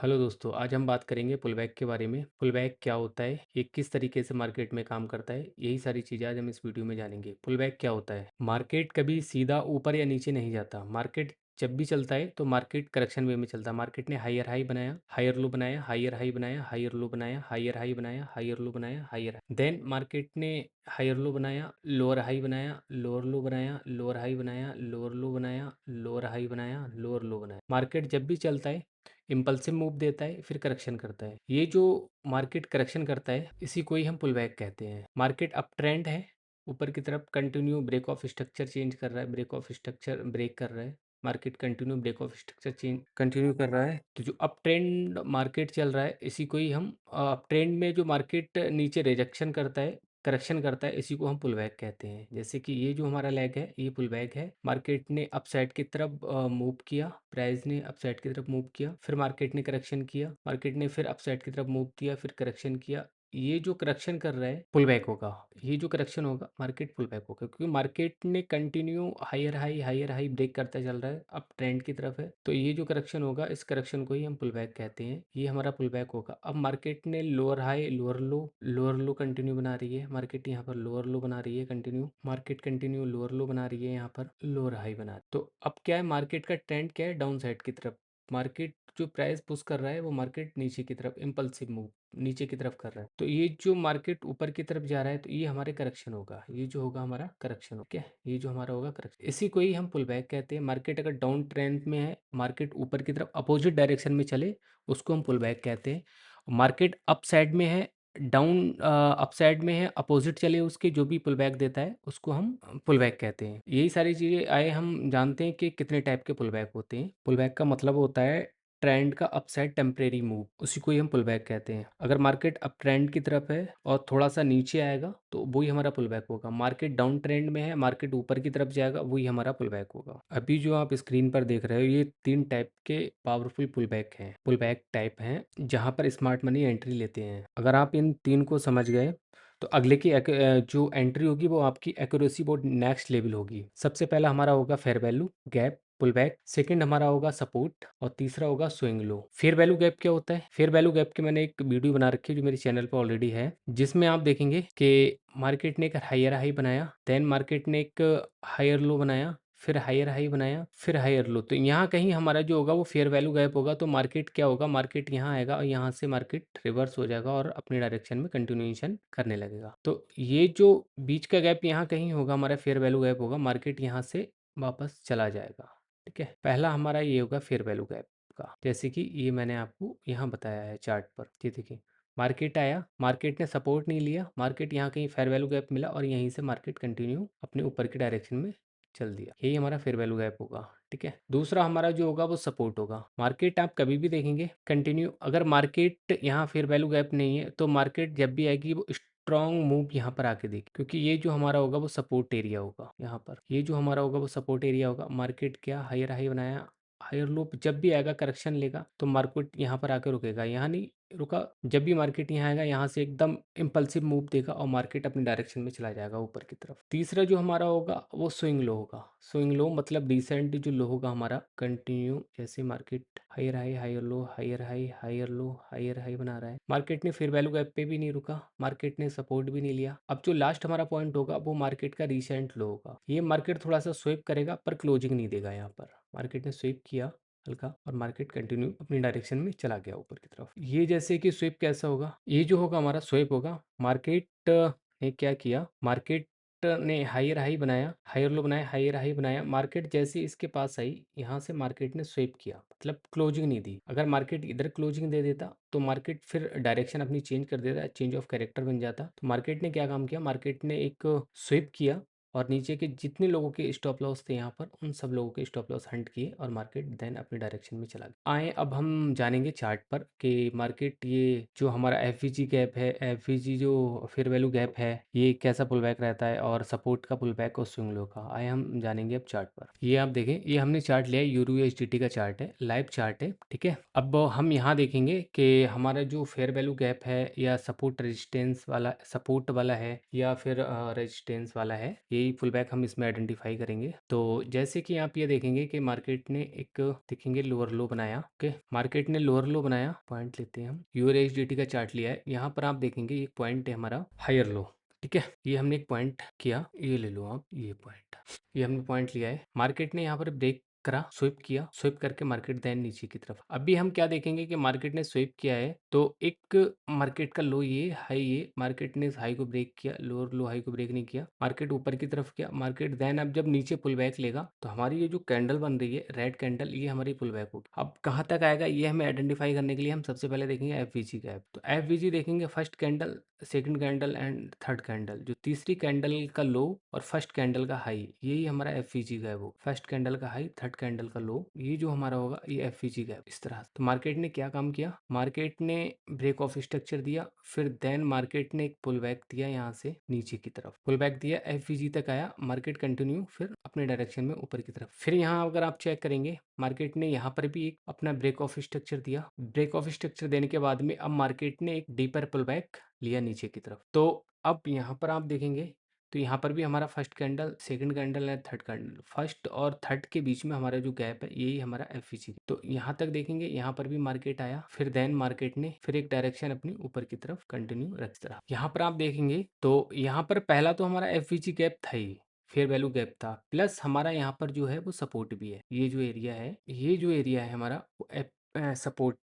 Hello दोस्तों, आज हम बात करेंगे पुल बैक के बारे में। पुल बैक क्या होता है, ये किस तरीके से मार्केट में काम करता है, यही सारी चीज़ें आज हम इस वीडियो में जानेंगे। पुल बैक क्या होता है? मार्केट कभी सीधा ऊपर या नीचे नहीं जाता। मार्केट जब भी चलता है तो मार्केट करेक्शन वे में चलता है। मार्केट ने हायर हाई बनाया, हायर लो बनाया, हायर हाई बनाया, हायर लो बनाया, हायर हाई बनाया, हायर लो बनाया, हायर देन मार्केट ने हायर लो बनाया, लोअर हाई बनाया, लोअर लो बनाया, लोअर हाई बनाया, लोअर लो बनाया, लोअर हाई बनाया, लोअर लो बनाया। मार्केट जब भी चलता है इम्पल्सिव मूव देता है, फिर करेक्शन करता है। ये जो मार्केट करेक्शन करता है इसी को ही हम पुल बैक कहते हैं। मार्केट अप ट्रेंड है, ऊपर की तरफ continue break of structure change कर रहा है, ब्रेक ऑफ स्ट्रक्चर ब्रेक कर रहा है। Market continue break of structure change continue कर रहा है, तो जो अप ट्रेंड मार्केट चल रहा है इसी को ही हम अप ट्रेंड में जो मार्केट नीचे रिजेक्शन करता है, करेक्शन करता है, इसी को हम पुल बैक कहते हैं। जैसे कि ये जो हमारा लेग है ये पुल बैक है। मार्केट ने अप साइड की तरफ मूव किया, प्राइस ने अप साइड की तरफ मूव किया, फिर मार्केट ने करेक्शन किया, मार्केट ने फिर अप साइड की तरफ मूव किया, फिर करेक्शन किया। ये जो करेक्शन कर रहा है पुल बैक होगा, ये जो करेक्शन होगा मार्केट पुल बैक होगा, क्योंकि मार्केट ने कंटिन्यू हायर हाई ब्रेक करता चल रहा है, अप ट्रेंड की तरफ है। तो ये जो करेक्शन होगा इस करेक्शन को ही हम पुल बैक कहते हैं। ये हमारा पुल बैक होगा। अब मार्केट ने लोअर हाई लोअर लो कंटिन्यू बना रही है। मार्केट यहाँ पर लोअर लो बना रही है कंटिन्यू, मार्केट कंटिन्यू लोअर लो बना रही है, यहाँ पर लोअर हाई बना। तो अब क्या है, मार्केट का ट्रेंड क्या है, डाउन साइड की तरफ। मार्केट जो प्राइस पुश कर रहा है वो मार्केट नीचे की तरफ इम्पल्सिव मूव नीचे की तरफ कर रहा है। तो ये जो मार्केट ऊपर की तरफ जा रहा है तो ये हमारे करेक्शन होगा, ये जो होगा हमारा करेक्शन हो क्या, ये जो हमारा होगा करेक्शन, इसी को ही हम पुल बैक कहते हैं। मार्केट अगर डाउन ट्रेंड में है, मार्केट ऊपर की तरफ अपोजिट डायरेक्शन में चले, उसको हम पुल बैक कहते हैं। मार्केट अप साइड में है, डाउन अप साइड में है, अपोजिट चले उसके, जो भी पुल बैक देता है उसको हम पुल बैक कहते हैं। यही सारी चीज़ें आए, हम जानते हैं कि कितने टाइप के पुल बैक होते हैं। पुल बैक का मतलब होता है ट्रेंड का अपसाइड टेम्परेरी मूव, उसी को ही हम पुल बैक कहते हैं। अगर मार्केट अप ट्रेंड की तरफ है और थोड़ा सा नीचे आएगा तो वही हमारा पुल बैक होगा। मार्केट डाउन ट्रेंड में है, मार्केट ऊपर की तरफ जाएगा, वही हमारा पुल बैक होगा। अभी जो आप स्क्रीन पर देख रहे हो ये 3 टाइप के पावरफुल पुल बैक हैं, पुल बैक टाइप हैं, जहां पर स्मार्ट मनी एंट्री लेते हैं। अगर आप इन 3 को समझ गए तो अगले की जो एंट्री होगी वो आपकी एक्यूरेसी बहुत नेक्स्ट लेवल होगी। सबसे पहला हमारा होगा fair value gap pull back, second हमारा होगा सपोर्ट, और तीसरा होगा swing low. Fair value gap क्या होता है? फेयर वैल्यू गैप के मैंने एक वीडियो बना रखी है जो मेरे चैनल पर ऑलरेडी है, जिसमें आप देखेंगे कि मार्केट ने एक हायर हाई बनाया, देन मार्केट ने एक हायर लो बनाया, फिर हायर हाई बनाया, फिर हायर लो। तो यहाँ कहीं हमारा जो होगा वो फेयर वैल्यू गैप होगा। तो मार्केट क्या होगा, मार्केट यहाँ आएगा और यहाँ से मार्केट रिवर्स हो जाएगा और अपनी डायरेक्शन में कंटिन्यूएशन करने लगेगा। तो ये जो बीच का गैप यहाँ कहीं होगा हमारा फेयर वैल्यू गैप होगा, मार्केट यहाँ से वापस चला जाएगा। ठीक है, पहला हमारा ये होगा फेयर वैल्यू गैप का, जैसे कि ये मैंने आपको यहाँ बताया है चार्ट पर। ये देखिए, मार्केट आया, मार्केट ने सपोर्ट नहीं लिया, मार्केट यहाँ कहीं फेयर वैल्यू गैप मिला और यहीं से मार्केट कंटिन्यू अपने ऊपर की डायरेक्शन में चल दिया। यही हमारा फेयर वैल्यू गैप होगा। ठीक है, दूसरा हमारा जो होगा वो सपोर्ट होगा। मार्केट आप कभी भी देखेंगे कंटिन्यू, अगर मार्केट यहाँ फेयर वैल्यू गैप नहीं है तो मार्केट जब भी आएगी वो स्ट्रॉन्ग मूव यहाँ पर आके देख, क्योंकि ये जो हमारा होगा वो सपोर्ट एरिया होगा। यहाँ पर ये जो हमारा होगा वो सपोर्ट एरिया होगा। मार्केट क्या हायर हाई बनाया, हायर लो जब भी आएगा करेक्शन लेगा तो मार्केट यहाँ पर आकर रुकेगा, यहाँ नहीं रुका। जब भी मार्केट यहाँ आएगा यहाँ से एकदम इम्पल्सिव मूव देगा और मार्केट अपनी डायरेक्शन में चला जाएगा ऊपर की तरफ। तीसरा जो हमारा होगा वो स्विंग लो होगा। स्विंग लो मतलब रिसेंट जो लो होगा हमारा कंटिन्यू, जैसे market higher high higher low higher high higher low higher high बना रहा है, मार्केट ने फिर वैल्यू गैप पे भी नहीं रुका, मार्केट ने सपोर्ट भी नहीं लिया। अब जो लास्ट हमारा पॉइंट होगा वो मार्केट का रिसेंट लो होगा। ये मार्केट थोड़ा सा स्वेप करेगा पर क्लोजिंग नहीं देगा। यहाँ पर मार्केट ने स्वेप किया हल्का और मार्केट कंटिन्यू अपनी डायरेक्शन में चला गया ऊपर की तरफ। ये जैसे कि स्वेप कैसा होगा, ये जो होगा हमारा स्वेप होगा। मार्केट ने क्या किया, मार्केट ने हायर हाई बनाया, हायर लो बनाया, हायर हाई बनाया, मार्केट जैसे इसके पास आई यहाँ से मार्केट ने स्वेप किया, मतलब क्लोजिंग नहीं दी। अगर मार्केट इधर क्लोजिंग दे देता तो मार्केट फिर डायरेक्शन अपनी चेंज कर देता, चेंज ऑफ कैरेक्टर बन जाता। तो मार्केट ने क्या काम किया, मार्केट ने एक स्वेप किया और नीचे के जितने लोगों के स्टॉप लॉस थे यहाँ पर उन सब लोगों के स्टॉप लॉस हंट किए और मार्केट देन अपनी डायरेक्शन में चला गया। आए अब हम जानेंगे चार्ट पर कि मार्केट ये जो हमारा एफ गैप है, एफ जो फेयर वैल्यू गैप है, ये कैसा पुल बैक रहता है और सपोर्ट का पुल बैक और स्विंग लो का। आए हम जानेंगे अब चार्ट पर। ये आप देखें, ये हमने चार्ट लिया है, यूरो एच का चार्ट है, लाइव चार्ट है। ठीक है, अब हम यहाँ देखेंगे कि हमारा जो फेयर वैल्यू गैप है या सपोर्ट रेजिस्टेंस वाला, सपोर्ट वाला है या फिर रेजिस्टेंस वाला है, ये यही पुल बैक हम इसमें आइडेंटिफाई करेंगे। तो जैसे कि आप ये देखेंगे कि मार्केट ने एक देखेंगे लोअर लो बनाया। ओके, मार्केट ने लोअर लो बनाया, पॉइंट लेते हैं हम, यूआरएसडीटी का चार्ट लिया है। यहाँ पर आप देखेंगे एक पॉइंट है हमारा हायर लो। ठीक है, ये हमने एक पॉइंट किया, ये ले लो आप, ये पॉइंट, ये हमने पॉइंट लिया है। मार्केट ने यहाँ पर ब्रेक करा, स्विप किया, स्विप करके मार्केट देन नीचे की तरफ। अभी हम क्या देखेंगे कि मार्केट ने स्विप किया है तो एक मार्केट का लो ये, हाई ये, मार्केट ने इस हाई को ब्रेक किया, लोअर लो हाई को ब्रेक नहीं किया, मार्केट ऊपर की तरफ किया, मार्केट देन अब जब नीचे पुल बैक लेगा तो हमारी ये जो कैंडल बन रही है रेड कैंडल, ये हमारी पुल बैक होगी। अब कहाँ तक आएगा ये हमें आइडेंटिफाई करने के लिए हम सबसे पहले देखेंगे एफवीजी गैप। तो एफवीजी देखेंगे first candle, second candle and third candle, जो तीसरी कैंडल का लो और फर्स्ट कैंडल का हाई, यही हमारा एफवीजी गैप हो। फर्स्ट कैंडल का हाई, थर्ड कैंडल का लो, ये जो हमारा होगा ये एफवीजी गैप इस तरह। तो मार्केट ने क्या काम किया, मार्केट ने ब्रेक ऑफ स्ट्रक्चर दिया, फिर देन मार्केट ने एक पुल बैक दिया यहाँ से नीचे की तरफ, पुल बैक दिया, एफवीजी तक आया, मार्केट कंटिन्यू फिर अपने डायरेक्शन में ऊपर की तरफ। फिर यहाँ अगर आप चेक करेंगे मार्केट ने यहाँ पर भी एक अपना ब्रेक ऑफ स्ट्रक्चर दिया, ब्रेक ऑफ स्ट्रक्चर देने के बाद में अब मार्केट ने एक डीपर पुल बैक लिया नीचे की तरफ। तो अब यहाँ पर आप देखेंगे तो यहाँ पर भी हमारा फर्स्ट कैंडल, सेकंड कैंडल है, थर्ड कैंडल, फर्स्ट और थर्ड के बीच में हमारा जो गैप है यही हमारा एफवीजी। तो यहाँ तक देखेंगे यहाँ पर भी मार्केट आया, फिर देन मार्केट ने फिर एक डायरेक्शन अपनी ऊपर की तरफ कंटिन्यू रख रहा। यहाँ पर आप देखेंगे तो यहाँ पर पहला तो हमारा एफवीजी गैप था ही, फेयर वैल्यू गैप था, प्लस हमारा यहाँ पर जो है वो सपोर्ट भी है। ये जो एरिया है, ये जो एरिया है हमारा वो सपोर्ट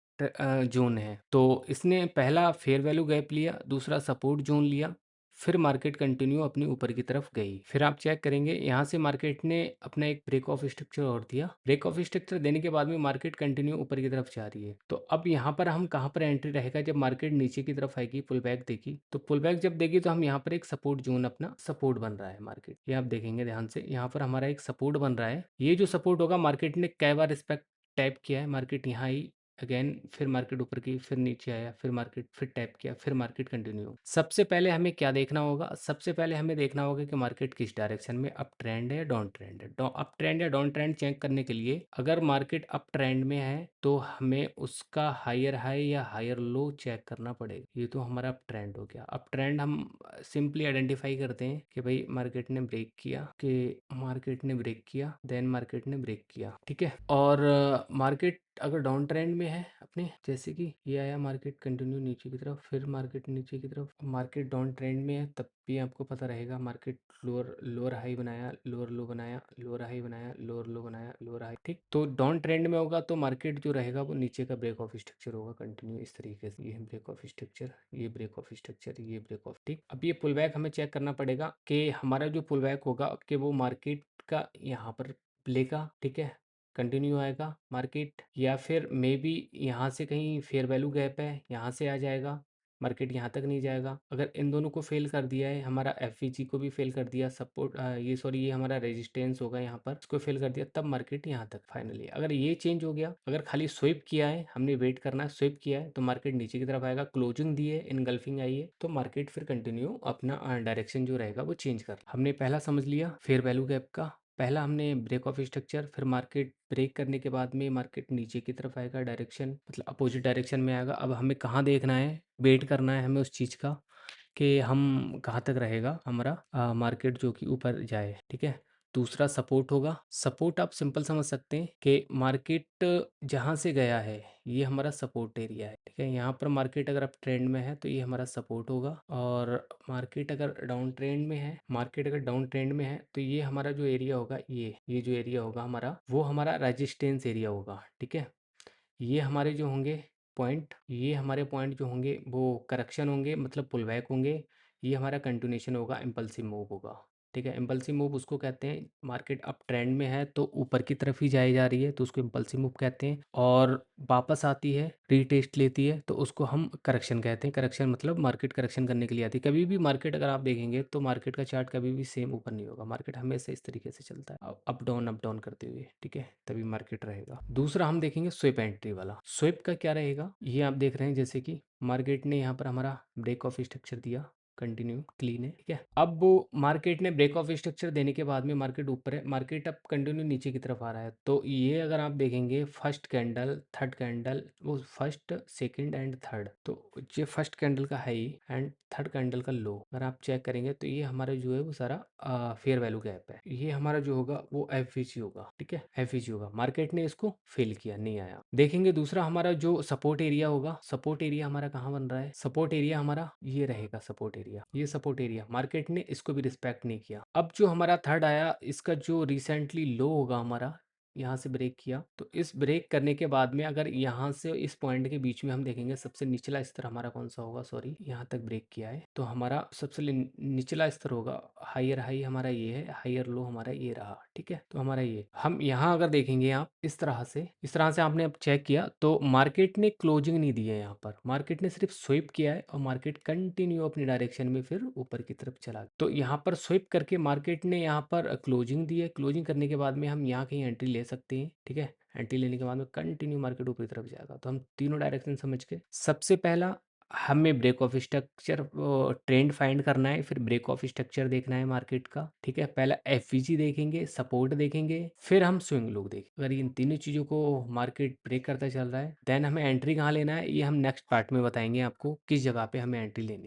जोन है। तो इसने पहला फेयर वैल्यू गैप लिया, दूसरा सपोर्ट जोन लिया, फिर मार्केट कंटिन्यू अपनी ऊपर की तरफ गई। फिर आप चेक करेंगे यहाँ से मार्केट ने अपना एक ब्रेक ऑफ स्ट्रक्चर और दिया, ब्रेक ऑफ स्ट्रक्चर देने के बाद में मार्केट कंटिन्यू ऊपर की तरफ जा रही है। तो अब यहाँ पर हम कहाँ पर एंट्री रहेगा, जब मार्केट नीचे की तरफ आएगी, पुल बैक देगी, तो पुल बैक जब देगी तो हम यहाँ पर एक सपोर्ट जोन, अपना सपोर्ट बन रहा है मार्केट, ये आप देखेंगे ध्यान से, यहाँ पर हमारा एक सपोर्ट बन रहा है। ये जो सपोर्ट होगा मार्केट ने कई बार रिस्पेक्ट टैप किया है, मार्केट यहाँ आई अगेन, फिर मार्केट ऊपर की, फिर नीचे आया, फिर मार्केट फिर टैप किया, फिर मार्केट कंटिन्यू। सबसे पहले हमें क्या देखना होगा, सबसे पहले हमें देखना होगा कि मार्केट किस डायरेक्शन में, अप ट्रेंड है या डाउन ट्रेंड है। अप ट्रेंड या डाउन ट्रेंड चेक करने के लिए अगर मार्केट अप ट्रेंड में है तो हमें उसका हायर हाई या हायर लो चेक करना पड़ेगा। ये तो हमारा अप ट्रेंड हो गया। अप ट्रेंड हम सिंपली आइडेंटिफाई करते हैं कि भाई मार्केट ने ब्रेक किया, कि मार्केट ने ब्रेक किया, देन मार्केट ने ब्रेक किया, ठीक है। और मार्केट अगर डाउन ट्रेंड में है अपने, जैसे कि ये आया मार्केट कंटिन्यू नीचे की तरफ, फिर मार्केट नीचे की तरफ, मार्केट डाउन ट्रेंड में है तब भी आपको पता रहेगा मार्केट लोअर लोअर हाई बनाया, लोअर लो बनाया, लोअर हाई बनाया, लोअर लो बनाया, लोअर हाई, ठीक। तो डाउन ट्रेंड में होगा तो मार्केट जो रहेगा वो नीचे का ब्रेक ऑफ स्ट्रक्चर होगा कंटिन्यू इस तरीके से, ये ब्रेक ऑफ स्ट्रक्चर, ये ब्रेक ऑफ स्ट्रक्चर, ये ब्रेक ऑफ, ठीक। अब ये पुल बैक हमें चेक करना पड़ेगा कि हमारा जो पुल बैक होगा कि वो मार्केट का यहाँ पर लेगा, ठीक है, कंटिन्यू आएगा मार्केट, या फिर मे बी यहाँ से कहीं फेयर वैल्यू गैप है, यहाँ से आ जाएगा मार्केट, यहाँ तक नहीं जाएगा। अगर इन दोनों को फेल कर दिया है, हमारा एफवीजी को भी फेल कर दिया, सपोर्ट ये सॉरी ये हमारा रेजिस्टेंस होगा यहाँ पर, इसको फेल कर दिया, तब मार्केट यहाँ तक फाइनली। अगर ये चेंज हो गया, अगर खाली स्विप किया है, हमने वेट करना है, स्विप किया है तो मार्केट नीचे की तरफ आएगा, क्लोजिंग दी है, इनगल्फिंग आई है, तो मार्केट फिर कंटिन्यू अपना डायरेक्शन जो रहेगा वो चेंज कर। हमने पहला समझ लिया फेयर वैल्यू गैप का, पहला हमने ब्रेक ऑफ स्ट्रक्चर, फिर मार्केट ब्रेक करने के बाद में मार्केट नीचे की तरफ आएगा, डायरेक्शन मतलब अपोजिट डायरेक्शन में आएगा। अब हमें कहाँ देखना है, वेट करना है हमें उस चीज़ का कि हम कहाँ तक रहेगा हमारा मार्केट जो कि ऊपर जाए, ठीक है। दूसरा सपोर्ट होगा, सपोर्ट आप सिंपल समझ सकते हैं कि मार्केट जहाँ से गया है ये हमारा सपोर्ट एरिया है, ठीक है। यहाँ पर मार्केट अगर अप ट्रेंड में है तो ये हमारा सपोर्ट होगा, और मार्केट अगर डाउन ट्रेंड में है, मार्केट अगर डाउन ट्रेंड में है तो ये हमारा जो एरिया होगा, ये जो एरिया होगा हमारा, वो हमारा रेजिस्टेंस एरिया होगा, ठीक है। ये हमारे जो होंगे पॉइंट, ये हमारे पॉइंट जो होंगे वो करेक्शन होंगे, मतलब पुल बैक होंगे। ये हमारा कंटिन्यूशन होगा, इम्पल्सिव मूव होगा, ठीक है। इम्पल्सिव मूव उसको कहते हैं, मार्केट अप ट्रेंड में है तो ऊपर की तरफ ही जाई जा रही है तो उसको इम्पल्सिव मूव कहते हैं, और वापस आती है, रीटेस्ट लेती है तो उसको हम करेक्शन कहते हैं। करेक्शन मतलब मार्केट करेक्शन करने के लिए आती है। कभी भी मार्केट अगर आप देखेंगे तो मार्केट का चार्ट कभी भी सेम ऊपर नहीं होगा, मार्केट हमेशा इस तरीके से चलता है, अप डाउन करते हुए, ठीक है, तभी मार्केट रहेगा। दूसरा हम देखेंगे स्विप एंट्री वाला। स्विप का क्या रहेगा, ये आप देख रहे हैं जैसे कि मार्केट ने यहाँ पर हमारा ब्रेक ऑफ स्ट्रक्चर दिया, कंटिन्यू क्लीन है, ठीक है। अब वो मार्केट ने ब्रेक ऑफ स्ट्रक्चर देने के बाद में मार्केट ऊपर है, मार्केट अब कंटिन्यू नीचे की तरफ आ रहा है। तो ये अगर आप देखेंगे फर्स्ट कैंडल, थर्ड कैंडल, वो फर्स्ट, सेकंड एंड थर्ड, तो ये फर्स्ट कैंडल का हाई एंड थर्ड कैंडल का लो अगर आप चेक करेंगे तो ये हमारा जो है वो सारा फेयर वैल्यू गैप है। ये हमारा जो होगा वो एफवीजी होगा, ठीक है, एफवीजी होगा। मार्केट ने इसको फेल किया, नहीं आया। देखेंगे दूसरा हमारा जो सपोर्ट एरिया होगा, सपोर्ट एरिया हमारा कहाँ बन रहा है, सपोर्ट एरिया हमारा ये रहेगा, सपोर्ट एरिया, ये सपोर्ट एरिया मार्केट ने इसको भी रिस्पेक्ट नहीं किया। अब जो हमारा थर्ड आया, इसका जो रिसेंटली लो होगा हमारा, यहाँ से ब्रेक किया, तो इस ब्रेक करने के बाद में अगर यहाँ से इस पॉइंट के बीच में हम देखेंगे सबसे निचला स्तर हमारा कौन सा होगा, सॉरी यहाँ तक ब्रेक किया है, तो हमारा सबसे निचला स्तर होगा, हायर हाई हमारा ये है, हायर लो हमारा ये रहा, ठीक है। तो हमारा ये हम यहाँ अगर देखेंगे आप इस तरह से आपने अब चेक किया तो मार्केट ने क्लोजिंग नहीं दी है, यहाँ पर मार्केट ने सिर्फ स्विप किया है और मार्केट कंटिन्यू अपनी डायरेक्शन में फिर ऊपर की तरफ चला गया। तो यहाँ पर स्विप करके मार्केट ने यहाँ पर क्लोजिंग दी है, क्लोजिंग करने के बाद में हम यहाँ कहीं एंट्री ले सकते हैं, ठीक है। एंट्री लेने के बाद में कंटिन्यू मार्केट ऊपरी तरफ जाएगा। तो हम तीनों डायरेक्शन समझ के, सबसे पहला हमें break of structure trend find करना है, फिर ब्रेक ऑफ स्ट्रक्चर देखना है मार्केट का, ठीक है। पहला एफवीजी देखेंगे, सपोर्ट देखेंगे, फिर हम स्विंग लोग देखेंगे। अगर इन तीनों चीज़ों को मार्केट ब्रेक करता चल रहा है, देन हमें एंट्री कहाँ लेना है, ये हम नेक्स्ट पार्ट में बताएंगे आपको किस जगह पे हमें एंट्री लेनी है।